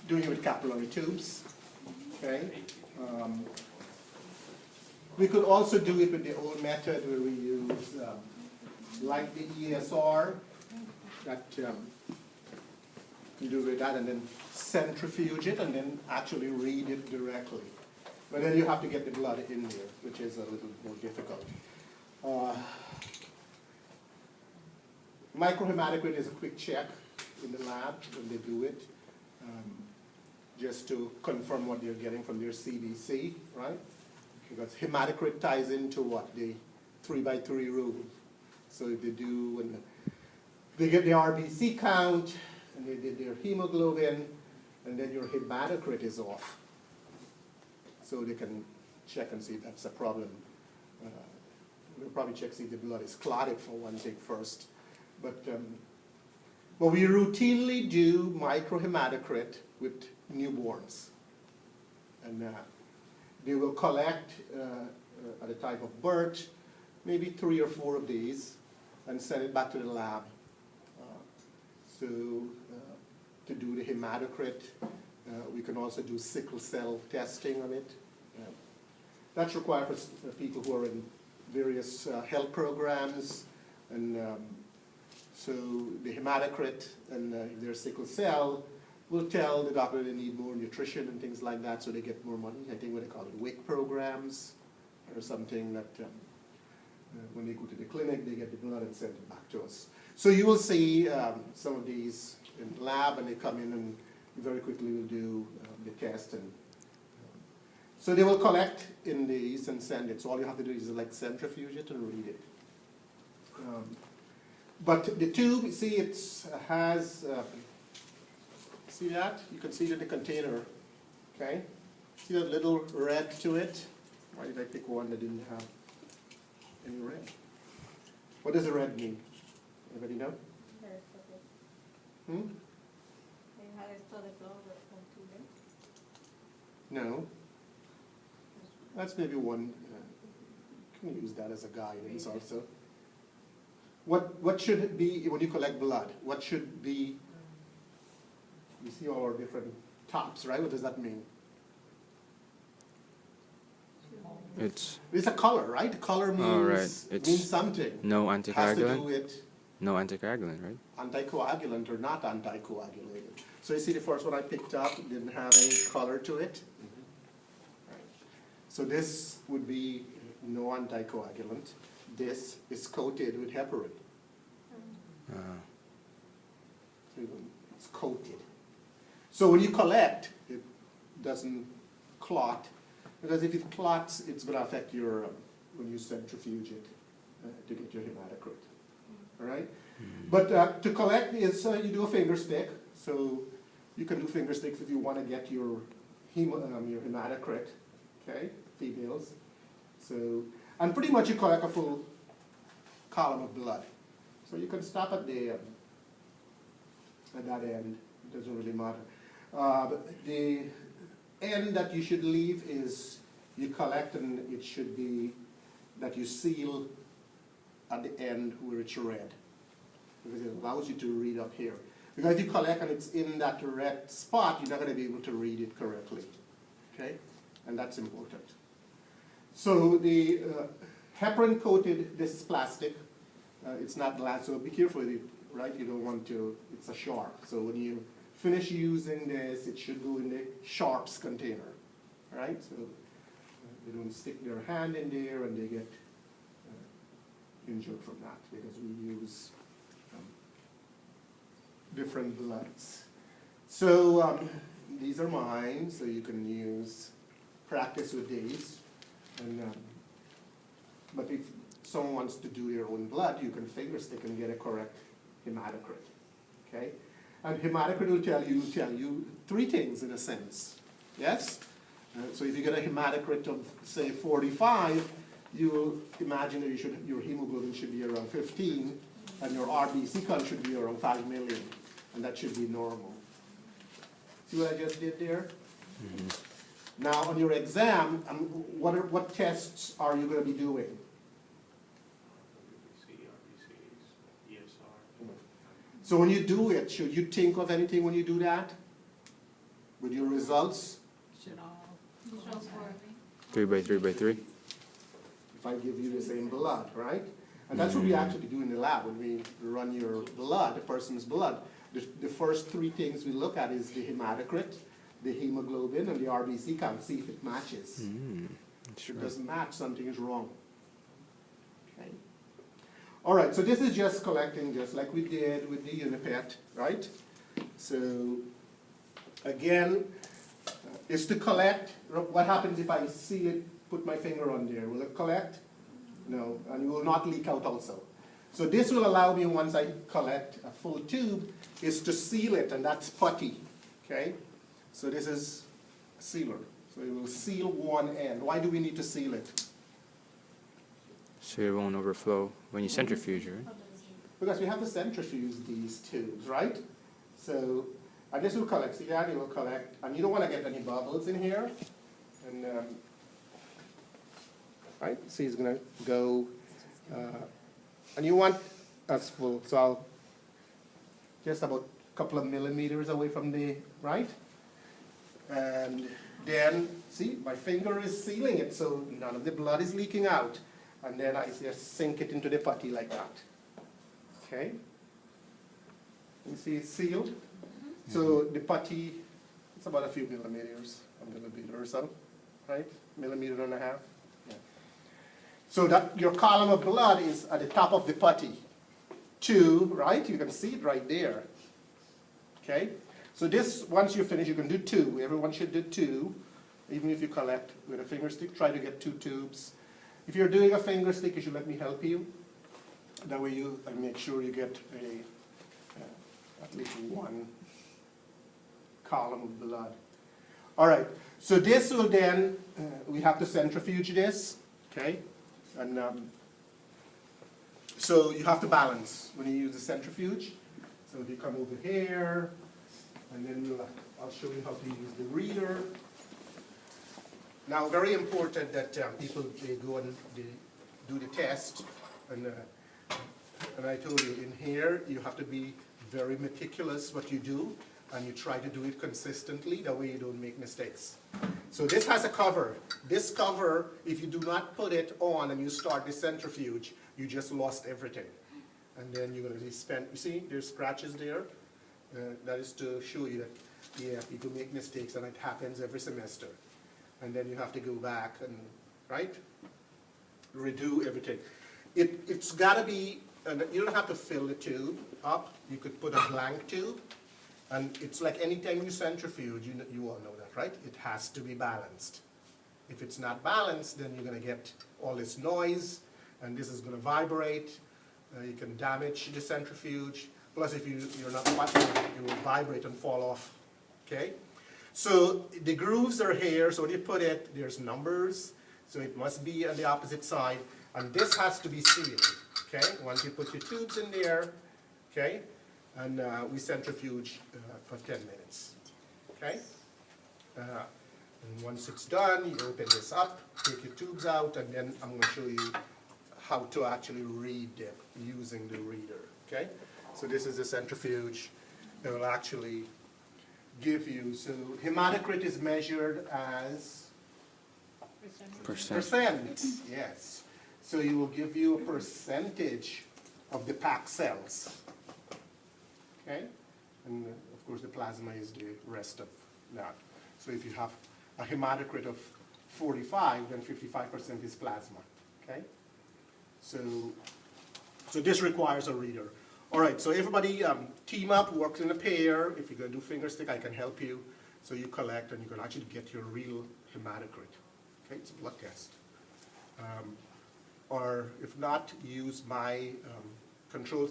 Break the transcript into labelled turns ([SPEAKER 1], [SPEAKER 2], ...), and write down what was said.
[SPEAKER 1] doing it with capillary tubes. Okay. We could also do it with the old method where we use, like the ESR, that you do with that, and then centrifuge it, and then actually read it directly. But then you have to get the blood in there, which is a little more difficult. Microhematocrit is a quick check in the lab when they do it, just to confirm what they're getting from their CBC, right? Because hematocrit ties into what? The 3x3 rule. So if they do, when they get the RBC count, and they did their hemoglobin, and then your hematocrit is off. So they can check and see if that's a problem. We'll probably check see if the blood is clotted for one thing first. But we routinely do microhematocrit with newborns. And they will collect at the time of birth, maybe 3 or 4 of these, and send it back to the lab. To do the hematocrit, we can also do sickle cell testing on it. That's required for people who are in various health programs, and so the hematocrit and if they're sickle cell will tell the doctor they need more nutrition and things like that, so they get more money. I think what they call it WIC programs, or something that when they go to the clinic, they get the blood and send it back to us. So you will see some of these in the lab, and they come in and very quickly will do the test. And so they will collect in these and send it. So all you have to do is like centrifuge it and read it. But the tube, you see, it has, see that? You can see it in the container, okay? See that little red to it? Why did I pick one that didn't have any red? What does the red mean? Anybody know? Hmm? No. That's maybe one. Can use that as a guidance also. What should it be when you collect blood? What should be? You see all our different tops, right? What does that mean?
[SPEAKER 2] It's
[SPEAKER 1] a color, right? Color means, means something.
[SPEAKER 2] No anticoagulant.
[SPEAKER 1] Has to do with
[SPEAKER 2] no anticoagulant, right?
[SPEAKER 1] Anticoagulant or not anticoagulated. So you see the first one I picked up didn't have any color to it. Right. So this would be no anticoagulant. This is coated with heparin. It's coated. So when you collect, it doesn't clot. Because if it clots, it's going to affect your, when you centrifuge it to get your hematocrit. All right? But to collect is, you do a finger stick. So you can do finger sticks if you want to get your hematocrit, okay, females. So, and pretty much you collect a full column of blood. So you can stop at the, at that end. It doesn't really matter. The end that you should leave is you collect, and it should be that you seal at the end where it's red, because it allows you to read up here. Because if you collect and it's in that red spot, you're not going to be able to read it correctly, okay? And that's important. So the heparin coated, this is plastic. It's not glass, so be careful with it, right? You don't want to, it's a sharp. So when you finish using this, it should go in the sharps container, right? So they don't stick their hand in there and they get injured from that, because we use different bloods. So these are mine, so you can practice with these. And, but if someone wants to do their own blood, you can finger stick and get a correct hematocrit, okay? And hematocrit will tell you 3 things in a sense, yes? So if you get a hematocrit of, say, 45, you will imagine that your hemoglobin should be around 15, and your RBC count should be around 5 million, and that should be normal. See what I just did there? Mm-hmm. Now, on your exam, what tests are you going to be doing? So when you do it, should you think of anything when you do that? with your results.
[SPEAKER 2] 3 by 3 by 3.
[SPEAKER 1] If I give you the same blood, right? And that's what we actually do in the lab when we run your blood, a person's blood. The first three things we look at is the hematocrit, the hemoglobin, and the RBC count, see if it matches. If it doesn't match, something is wrong. Okay. All right, so this is just collecting just like we did with the Unipet, right? So again, is to collect. What happens if I see it, put my finger on there? Will it collect? No, and it will not leak out also. So this will allow me, once I collect a full tube, is to seal it, and that's putty, okay? So this is a sealer. So it will seal one end. Why do we need to seal it?
[SPEAKER 2] So it won't overflow when you centrifuge, right?
[SPEAKER 1] Because we have to centrifuge these tubes, right? So, and this will collect, see that? It will collect, and you don't want to get any bubbles in here. And, right, see it's going to go, and you want us full, so I'll just about a couple of millimeters away from the, right? And then, see, my finger is sealing it, so none of the blood is leaking out. And then I just sink it into the putty like that. Okay? You see it's sealed? So the putty, it's about a few millimeters, a millimeter or so, right? Millimeter and a half. Yeah. So that your column of blood is at the top of the putty. 2, right? You can see it right there. Okay? So this, once you finish, you can do 2. Everyone should do 2. Even if you collect with a finger stick, try to get 2 tubes. If you're doing a finger stick, you should let me help you. That way you make sure you get at least 1 column of blood. All right, so this will then, we have to centrifuge this, okay? And so you have to balance when you use the centrifuge. So if you come over here, and then I'll show you how to use the reader. Now, very important that people, they go and they do the test. And I told you, in here, you have to be very meticulous what you do, and you try to do it consistently, that way you don't make mistakes. So this has a cover. This cover, if you do not put it on and you start the centrifuge, you just lost everything. And then you're going to be spent, you see, there's scratches there. That is to show you that, yeah, people make mistakes, and it happens every semester. And then you have to go back and, right, redo everything. It's got to be, you don't have to fill the tube up. You could put a blank tube. And it's like anytime you centrifuge, you all know that, right? It has to be balanced. If it's not balanced, then you're going to get all this noise, and this is going to vibrate. You can damage the centrifuge. Plus, if you're not watching it, it will vibrate and fall off, okay? So the grooves are here, so when you put it, there's numbers, so it must be on the opposite side, and this has to be sealed, okay? Once you put your tubes in there, okay, and we centrifuge for 10 minutes, okay? And once it's done, you open this up, take your tubes out, and then I'm going to show you how to actually read them using the reader, okay? So this is the centrifuge. It will actually give you, so hematocrit is measured as percent, yes. So it will give you a percentage of the packed cells, okay? And of course the plasma is the rest of that. So if you have a hematocrit of 45, then 55% is plasma, okay? So this requires a reader. All right, so everybody team up, work in a pair. If you're going to do finger stick, I can help you. So you collect, and you can actually get your real hematocrit. Okay, it's a blood test. Or if not, use my control